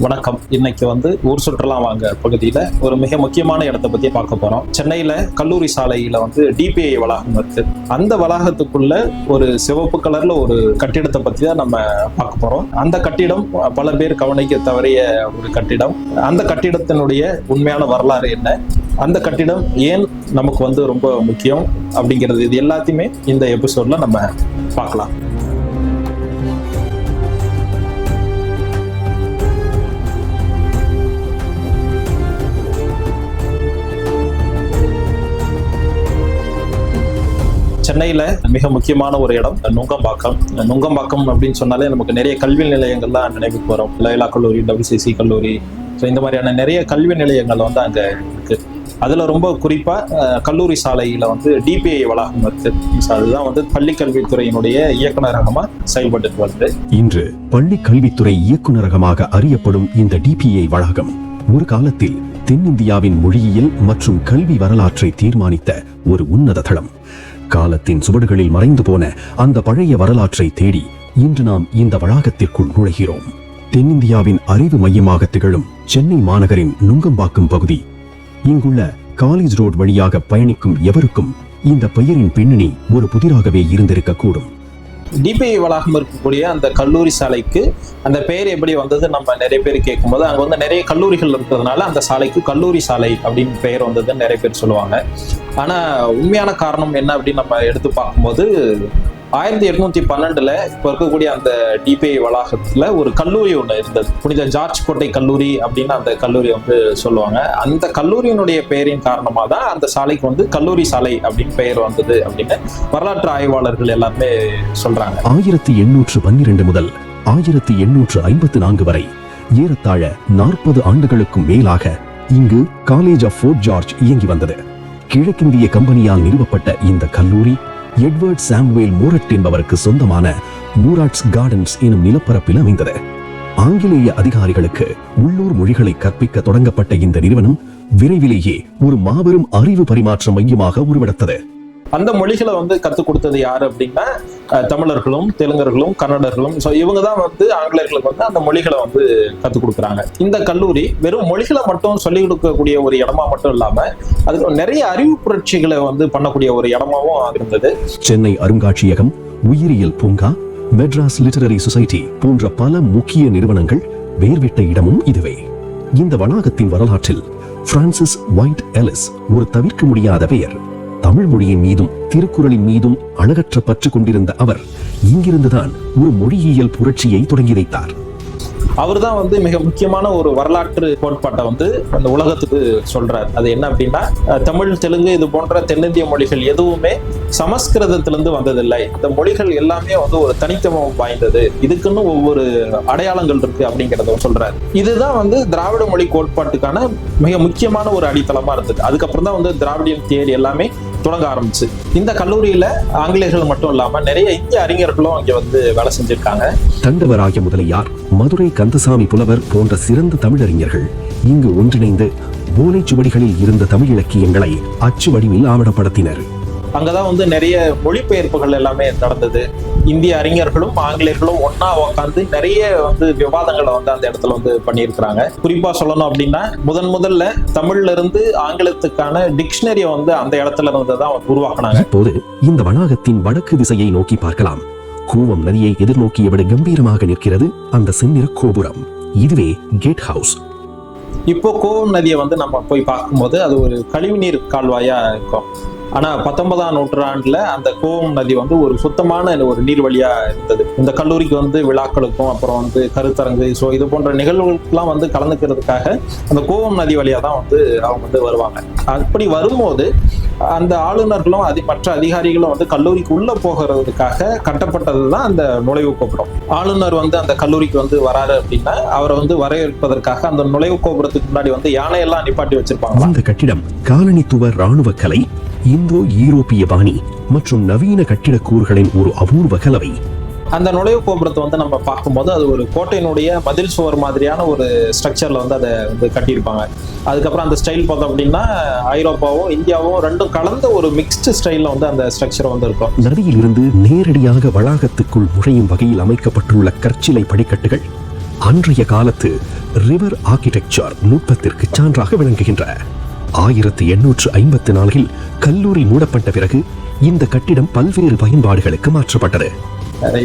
வணக்கம். இன்னைக்கு ஊர் சுற்றுலா வாங்க பகுதியில் ஒரு மிக முக்கியமான இடத்தை பற்றி பார்க்க போகிறோம். சென்னையில் கல்லூரி சாலையில் டிபிஐ வளாகம் இருக்கு. அந்த வளாகத்துக்குள்ள ஒரு சிவப்பு கலர்ல ஒரு கட்டிடத்தை பற்றி தான் நம்ம பார்க்க போகிறோம். அந்த கட்டிடம் பல பேர் கவனிக்க தவறிய ஒரு கட்டிடம். அந்த கட்டிடத்தினுடைய உண்மையான வரலாறு என்ன, அந்த கட்டிடம் ஏன் நமக்கு ரொம்ப முக்கியம் அப்படிங்கிறது, இது எல்லாத்தையுமே இந்த எபிசோட்ல நம்ம பார்க்கலாம். சென்னையில மிக முக்கியமான ஒரு இடம் நுங்கம்பாக்கம். நுங்கம்பாக்கம் அப்படின்னு சொன்னாலே நமக்கு நிறைய கல்வி நிலையங்கள்லாம் நினைவுக்கு வரும். லயோலா கல்லூரி, WCC கல்லூரி, ஸோ இந்த மாதிரியான நிறைய கல்வி நிலையங்கள் அங்க இருக்கு. அதுல ரொம்ப குறிப்பா கல்லூரி சாலையில டிபிஐ வளாகம் இருக்கு. அதுதான் பள்ளி கல்வித்துறையினுடைய இயக்குநரகமா செயல்பட்டு வருது. இன்று பள்ளி கல்வித்துறை இயக்குநரகமாக அறியப்படும் இந்த டிபிஐ வளாகம் ஒரு காலத்தில் தென்னிந்தியாவின் மொழியியல் மற்றும் கல்வி வரலாற்றை தீர்மானித்த ஒரு உன்னத தளம். காலத்தின் சுவடுகளில் மறைந்து போன அந்த பழைய வரலாற்றை தேடி இன்று நாம் இந்த வளாகத்திற்குள் நுழைகிறோம். தென்னிந்தியாவின் அறிவு மையமாக திகழும் சென்னை மாநகரின் நுங்கம்பாக்கம் பகுதி. இங்குள்ள காலேஜ் ரோட் வழியாக பயணிக்கும் எவருக்கும் இந்த பெயரின் பின்னணி ஒரு புதிராகவே இருந்திருக்க கூடும். டிபிஐ வளாகம் இருக்கக்கூடிய அந்த கல்லூரி சாலைக்கு அந்த பெயர் எப்படி வந்தது நம்ம நிறைய பேர் கேட்கும்போது, அங்கே நிறைய கல்லூரிகள் இருக்கிறதுனால அந்த சாலைக்கு கல்லூரி சாலை அப்படின்னு பெயர் வந்ததுன்னு நிறைய பேர் சொல்லுவாங்க. ஆனால் உண்மையான காரணம் என்ன அப்படின்னு நம்ம எடுத்து பார்க்கும்போது, 1812 இப்போ இருக்கக்கூடிய அந்த டிபிஐ வளாகத்துல ஒரு கல்லூரி ஒன்று இருந்தது. புனித ஜார்ஜ் கோட்டை கல்லூரி அப்படின்னு அந்த கல்லூரி சொல்லுவாங்க. அந்த கல்லூரியினுடைய பெயரின் காரணமாக தான் அந்த சாலைக்கு கல்லூரி சாலை அப்படின்னு பெயர் வந்தது அப்படின்னு வரலாற்று ஆய்வாளர்கள் எல்லாருமே சொல்றாங்க. 1812 முதல் 1854 வரை ஏறத்தாழ 40 ஆண்டுகளுக்கும் மேலாக இங்கு காலேஜ் ஆஃப் ஃபோர்ட் ஜார்ஜ் இயங்கி வந்தது. கிழக்கிந்திய கம்பெனியால் நிறுவப்பட்ட இந்த கல்லூரி எட்வர்ட் சாமுவேல் மூரட் என்பவருக்கு சொந்தமான மூராட்ஸ் கார்டன்ஸ் எனும் நிலப்பரப்பில் அமைந்தது. ஆங்கிலேய அதிகாரிகளுக்கு உள்ளூர் மொழிகளை கற்பிக்க தொடங்கப்பட்ட இந்த நிறுவனம் விரைவிலேயே ஒரு மாபெரும் அறிவு பரிமாற்ற மையமாக உருவெடுத்தது. அந்த மொழிகளை கற்றுக் கொடுத்தது யாரு அப்படின்னா தமிழர்களும், தெலுங்கர்களும், கன்னடர்களும். ஸோ இவங்க தான் ஆங்கிலேயர்களுக்கு அந்த மொழிகளை கற்றுக் கொடுக்குறாங்க. இந்த கல்லூரி வெறும் மொழிகளை மட்டும் சொல்லிக் கொடுக்கக்கூடிய ஒரு இடமா மட்டும் இல்லாம அதுக்கு நிறைய அறிவு புரட்சிகளை பண்ணக்கூடிய ஒரு இடமாவும் இருந்தது. சென்னை அருங்காட்சியகம், உயிரியல் பூங்கா, மெட்ராஸ் லிட்டரரி சொசைட்டி போன்ற பல முக்கிய நிறுவனங்கள் வேர்விட்ட இடமும் இதுவே. இந்த வளாகத்தின் வரலாற்றில் பிரான்சிஸ் ஒயிட் எலிஸ் ஒரு தவிர்க்க முடியாத பெயர். தமிழ் மொழியின் மீதும் திருக்குறளின் மீதும் அழகற்ற பற்று கொண்டிருந்த அவர் இங்கிருந்துதான் ஒரு மொழியியல் புரட்சியை தொடங்கி வைத்தார். அவர் தான் மிக முக்கியமான ஒரு வரலாற்று கோட்பாட்டை அந்த உலகத்துக்கு சொல்றார். அது என்ன அப்படின்னா, தமிழ், தெலுங்கு இது போன்ற தென்னிந்திய மொழிகள் எதுவுமே சமஸ்கிருதத்திலிருந்து வந்ததில்லை. இந்த மொழிகள் எல்லாமே ஒரு தனித்துவம் வாய்ந்தது, இதுக்குன்னு ஒவ்வொரு அடையாளங்கள் இருக்கு அப்படிங்கிறத சொல்றாரு. இதுதான் திராவிட மொழி கோட்பாட்டுக்கான மிக முக்கியமான ஒரு அடித்தளமா இருந்தது. அதுக்கப்புறம் தான் திராவிடியன் தியரி எல்லாமே தொடங்க ஆரம்பிச்சு. இந்த கல்லூரியில ஆங்கிலேயர்கள் மட்டும் இல்லாம நிறைய இந்திய அறிஞர்களும் இங்க வேலை செஞ்சிருக்காங்க. தண்டவராய முதலியார், மதுரை கந்தசாமி புலவர் போன்ற சிறந்த தமிழறிஞர்கள் இங்கு ஒன்றிணைந்து ஓலைச்சுவடிகளில் இருந்த தமிழ் இலக்கியங்களை அச்சு வடிவில் ஆவணப்படுத்தினர். அங்கதான் நிறைய மொழிபெயர்ப்புகள் எல்லாமே நடந்தது. இந்திய அறிஞர்களும் ஆங்கிலேயர்களும் ஒன்னா உட்காந்து நிறைய விவாதங்களை அந்த இடத்துல பண்ணியிருக்கிறாங்க. குறிப்பா சொல்லணும் அப்படின்னா, முதல்ல தமிழ்ல இருந்து ஆங்கிலத்துக்கான டிக்ஷனரியை அந்த இடத்துல இருந்து தான் உருவாக்குனாங்க. இப்போது இந்த வளாகத்தின் வடக்கு திசையை நோக்கி பார்க்கலாம். கூவம் நதியை எதிர்நோக்கியபடி கம்பீரமாக நிற்கிறது அந்த செந்நிற கோபுரம். இதுவே கேட் ஹவுஸ். இப்போ கோவம் நதியை நம்ம போய் பார்க்கும்போது அது ஒரு கழிவுநீர் கால்வாயா இருக்கும். ஆனா 19ஆம் நூற்றாண்டுல அந்த கோவம் நதி ஒரு சுத்தமான ஒரு நீர்வழியா இருந்தது. இந்த கல்லூரிக்கு விழாக்களுக்கும் அப்புறம் கருத்தரங்கு, ஸோ இது போன்ற நிகழ்வுகளுக்கெல்லாம் கலந்துக்கிறதுக்காக அந்த கோவம் நதி வழியா தான் அவங்க வருவாங்க. அப்படி வரும்போது அந்த ஆளுநர்களும் மற்ற அதிகாரிகளும் கல்லூரிக்கு உள்ள போகிறதுக்காக கட்டப்பட்டது தான் அந்த நுழைவு கோபுரம். ஆளுநர் அந்த கல்லூரிக்கு வராரு அப்படின்னா அவரை வரவேற்பதற்காக அந்த நுழைவு கோபுரத்துக்கு முன்னாடி யானையெல்லாம் நிப்பாட்டி வச்சிருப்பாங்க. அந்த கட்டிடம் காலனித்துவ ராணுவ கலை, இந்தோ யூரோப்பிய பாணி மற்றும் நவீன கட்டிடக்கூறுகளின் ஒரு அபூர்வ கலவை. அந்த நுழைவு கோபுரத்தை நம்ம பார்க்கும்போது அது ஒரு கோட்டையினுடைய மதில் சுவர் மாதிரியான ஒரு ஸ்ட்ரக்சர்ல அதை கட்டியிருப்பாங்க. அதுக்கப்புறம் அந்த ஸ்டைல் பார்த்தோம் அப்படின்னா ஐரோப்பாவும் இந்தியாவும் ரெண்டும் கலந்த ஒரு மிக்ஸ்டு ஸ்டைல்ல அந்த ஸ்ட்ரக்சர் இருக்கும். நதியில் இருந்து நேரடியாக வளாகத்துக்குள் நுழையும் வகையில் அமைக்கப்பட்டுள்ள கற்சிலை படிக்கட்டுகள் அன்றைய காலத்து ரிவர் ஆர்க்கிடெக்சர் நுட்பத்திற்கு சான்றாக விளங்குகின்ற 1854 கல்லூரி மூடப்பட்ட பிறகு இந்த கட்டிடம் பல்வேறு பயன்பாடுகளுக்கு மாற்றப்பட்டது.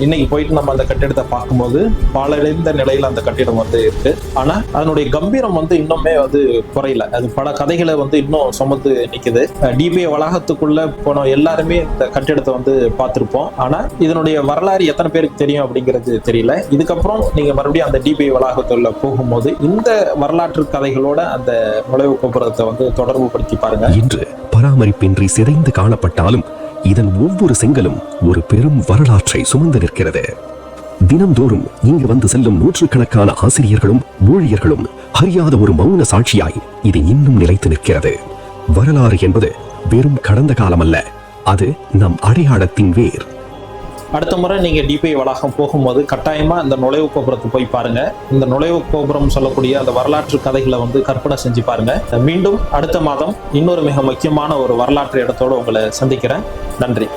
இன்னைக்கு போயிட்டு நம்ம அந்த கட்டிடத்தை பார்க்கும்போது பாழடைந்த நிலையில அந்த கட்டிடம் வந்து இருக்கு. ஆனா அதனுடைய கம்பீரம் வந்து இன்னுமே வந்து குறையல. அது பல கதைகளை வந்து இன்னும் சுமந்து நிக்குது. டிபிஐ வளாகத்துக்குள்ள போன எல்லாருமே இந்த கட்டிடத்தை வந்து பார்த்திருப்போம். ஆனா இதனுடைய வரலாறு எத்தனை பேருக்கு தெரியும் அப்படிங்கிறது தெரியல. இதுக்கப்புறம் நீங்க மறுபடியும் அந்த டிபிஐ வளாகத்துக்குள்ள போகும்போது இந்த வரலாற்று கதைகளோட அந்த நுழைவு கோபுரத்தை வந்து தொடர்பு படுத்தி பாருங்க. இன்று பராமரிப்பின்றி சிதைந்து காணப்பட்டாலும் இதன் ஒவ்வொரு செங்கலும் ஒரு பெரும் வரலாற்றை சுமந்து நிற்கிறது. தினம்தோறும் இங்கு வந்து செல்லும் நூற்றுக்கணக்கான ஆசிரியர்களும் ஊழியர்களும் அறியாத ஒரு மௌன சாட்சியாய் இது இன்னும் நிலைத்து நிற்கிறது. வரலாறு என்பது வெறும் கடந்த காலம் அல்ல, அது நம் அடையாளத்தின் வேர். அடுத்த முறை நீங்க டிபிஐ வளாகம் போகும்போது கட்டாயமா இந்த நுழைவு கோபுரத்தை போய் பாருங்க. இந்த நுழைவு கோபுரம் சொல்லக்கூடிய அந்த வரலாற்று கதைகளை வந்து கற்பனை செஞ்சு பாருங்க. மீண்டும் அடுத்த மாதம் இன்னொரு மிக முக்கியமான ஒரு வரலாற்று இடத்தோடு உங்களை சந்திக்கிறேன். நன்றி.